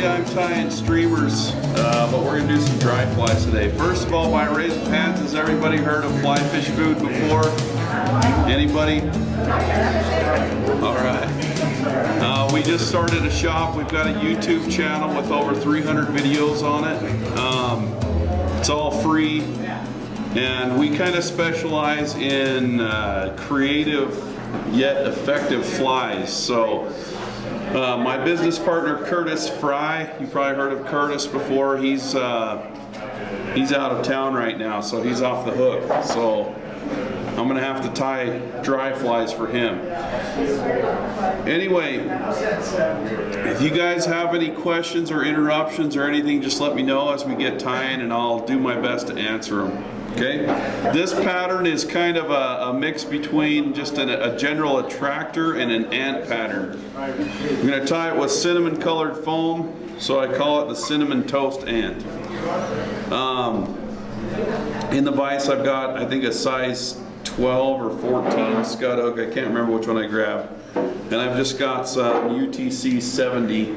I'm tying streamers, but we're going to do some dry flies today. First of all, by raise of hands, has everybody heard of fly fish food before? Anybody? All right. We just started a shop. We've got a YouTube channel with over 300 videos on it. It's all free, and we kind of specialize in creative yet effective flies. So my business partner Curtis Fry, you probably heard of Curtis before. He's out of town right now, so he's off the hook. So I'm gonna have to tie dry flies for him. Anyway, if you guys have any questions or interruptions or anything, just let me know as we get tying, and I'll do my best to answer them. Okay, this pattern is kind of a mix between just a general attractor and an ant pattern. I'm going to tie it with cinnamon colored foam, so I call it the cinnamon toast ant. In the vise I've got, I think, a size 12 or 14 scud hook. I can't remember which one I grabbed. And I've just got some UTC 70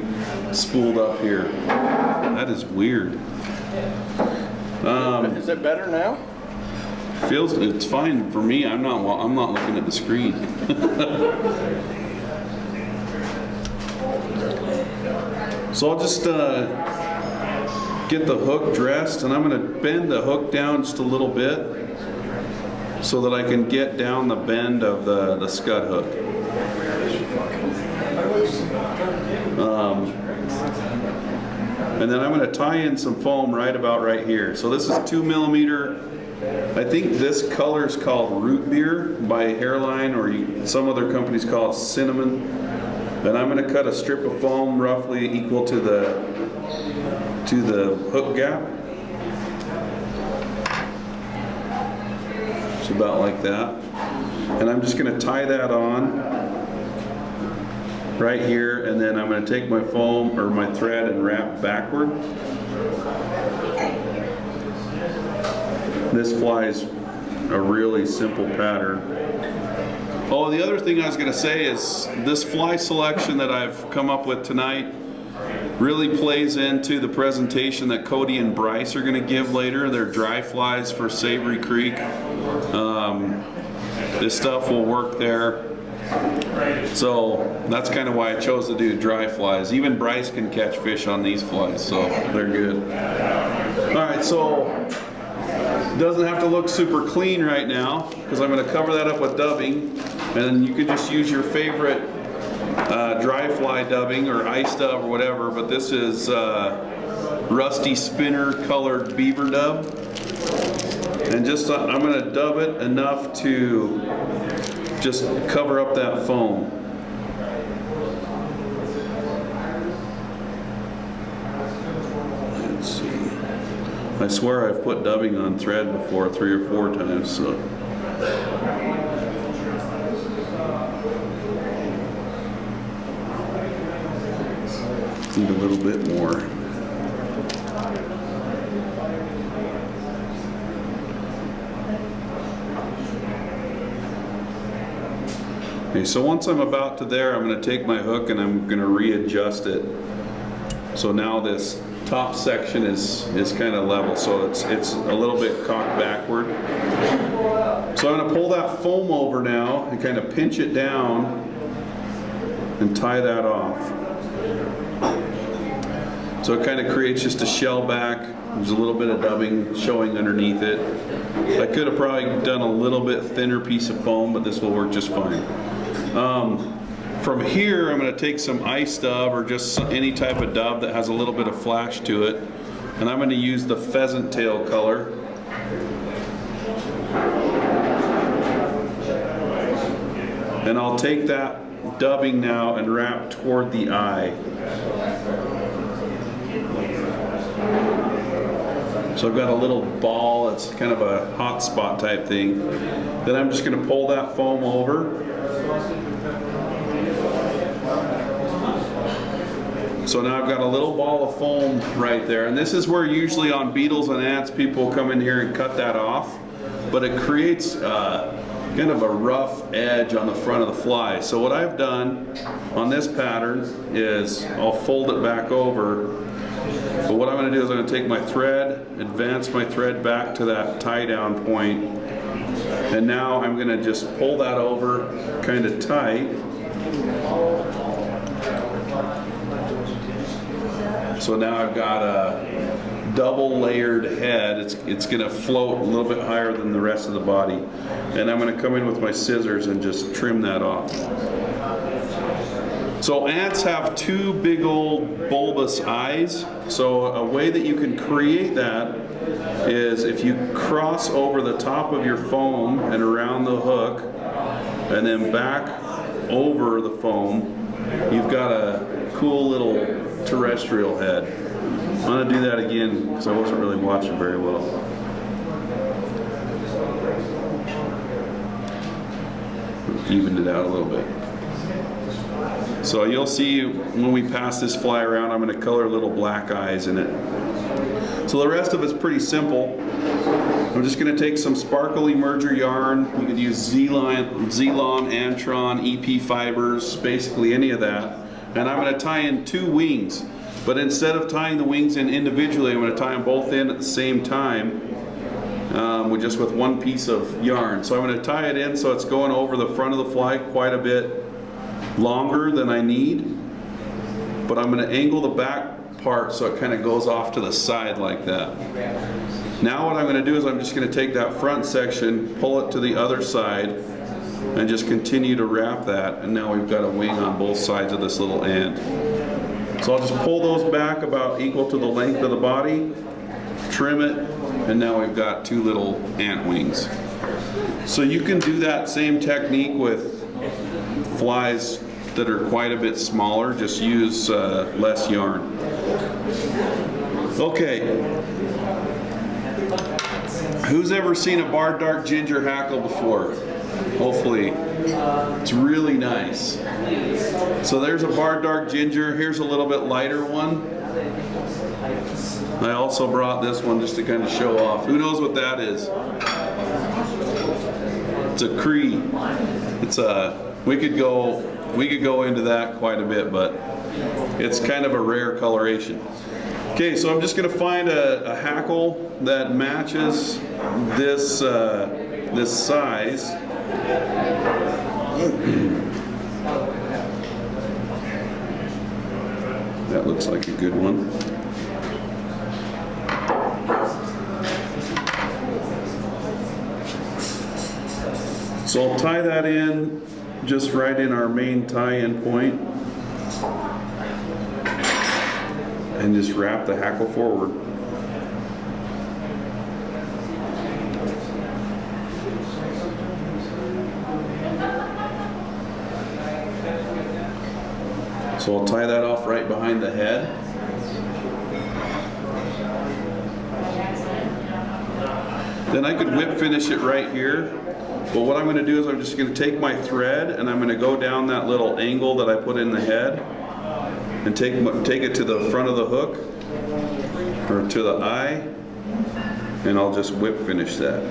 spooled up here. That is weird. Is it better now? It's fine for me. I'm not looking at the screen. So I'll just get the hook dressed, and I'm going to bend the hook down just a little bit so that I can get down the bend of the scud hook. And then I'm going to tie in some foam right about right here. So this is 2 millimeter. I think this color is called root beer by Hairline, or some other companies call it cinnamon. And I'm going to cut a strip of foam roughly equal to the hook gap. It's about like that. And I'm just going to tie that on right here, and then I'm going to take my foam or my thread and wrap backward. This flies a really simple pattern. Oh, the other thing I was going to say is this fly selection that I've come up with tonight really plays into the presentation that Cody and Bryce are going to give later. They're dry flies for Savery Creek. This stuff will work there. So that's kind of why I chose to do dry flies. Even Bryce can catch fish on these flies, so they're good. All right, so it doesn't have to look super clean right now because I'm going to cover that up with dubbing, and you could just use your favorite dry fly dubbing or ice dub or whatever, but this is rusty spinner colored beaver dub. And just I'm going to dub it enough to just cover up that foam. Let's see. I swear I've put dubbing on thread before 3 or 4 times, so. Need a little bit more. Okay, so once I'm about to there, I'm going to take my hook and I'm going to readjust it. So now this top section is kind of level, so it's a little bit cocked backward. So I'm going to pull that foam over now and kind of pinch it down and tie that off. So it kind of creates just a shell back. There's a little bit of dubbing showing underneath it. I could have probably done a little bit thinner piece of foam, but this will work just fine. From here, I'm going to take some ice dub or just any type of dub that has a little bit of flash to it, and I'm going to use the pheasant tail color. And I'll take that dubbing now and wrap toward the eye. So I've got a little ball, it's kind of a hot spot type thing. Then I'm just going to pull that foam over. So now I've got a little ball of foam right there, and this is where usually on beetles and ants people come in here and cut that off, but it creates kind of a rough edge on the front of the fly. So what I've done on this pattern is I'll fold it back over. But what I'm going to do is I'm going to take my thread, advance my thread back to that tie down point, and now I'm going to just pull that over kind of tight. So now I've got a double layered head. It's going to float a little bit higher than the rest of the body. And I'm going to come in with my scissors and just trim that off. So ants have two big old bulbous eyes. So a way that you can create that is if you cross over the top of your foam and around the hook and then back over the foam, you've got a cool little terrestrial head. I'm going to do that again because I wasn't really watching very well. Evened it out a little bit. So you'll see when we pass this fly around, I'm going to color little black eyes in it. So the rest of it's pretty simple. I'm just going to take some sparkly merger yarn. You could use Zelon, Antron, EP fibers, basically any of that. And I'm going to tie in two wings. But instead of tying the wings in individually, I'm going to tie them both in at the same time with one piece of yarn. So I'm going to tie it in so it's going over the front of the fly quite a bit longer than I need. But I'm going to angle the back part so it kind of goes off to the side like that. Now what I'm going to do is I'm just going to take that front section, pull it to the other side, and just continue to wrap that. And now we've got a wing on both sides of this little ant. So I'll just pull those back about equal to the length of the body, trim it, and now we've got two little ant wings. So you can do that same technique with flies that are quite a bit smaller. Just use less yarn. Okay. Who's ever seen a barred dark ginger hackle before? Hopefully. It's really nice. So there's a barred dark ginger. Here's a little bit lighter one. I also brought this one just to kind of show off. Who knows what that is? It's a Cree. It's a, we could go into that quite a bit, but it's kind of a rare coloration. Okay, so I'm just going to find a hackle that matches this this size. That looks like a good one. So I'll tie that in just right in our main tie-in point and just wrap the hackle forward. So I'll tie that off right behind the head. Then I could whip finish it right here. But what I'm going to do is I'm just going to take my thread and I'm going to go down that little angle that I put in the head and take it to the front of the hook or to the eye, and I'll just whip finish that.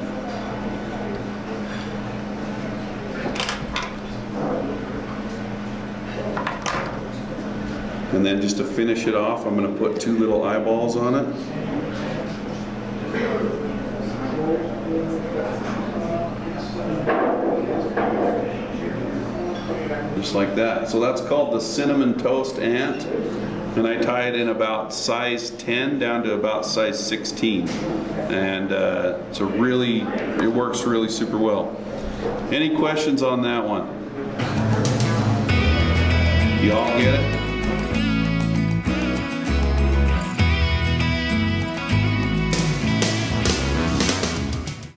And then just to finish it off, I'm going to put two little eyeballs on it. Just like that. So that's called the cinnamon toast ant, and I tie it in about size 10 down to about size 16, and it works really super well. Any questions on that one? You all get it?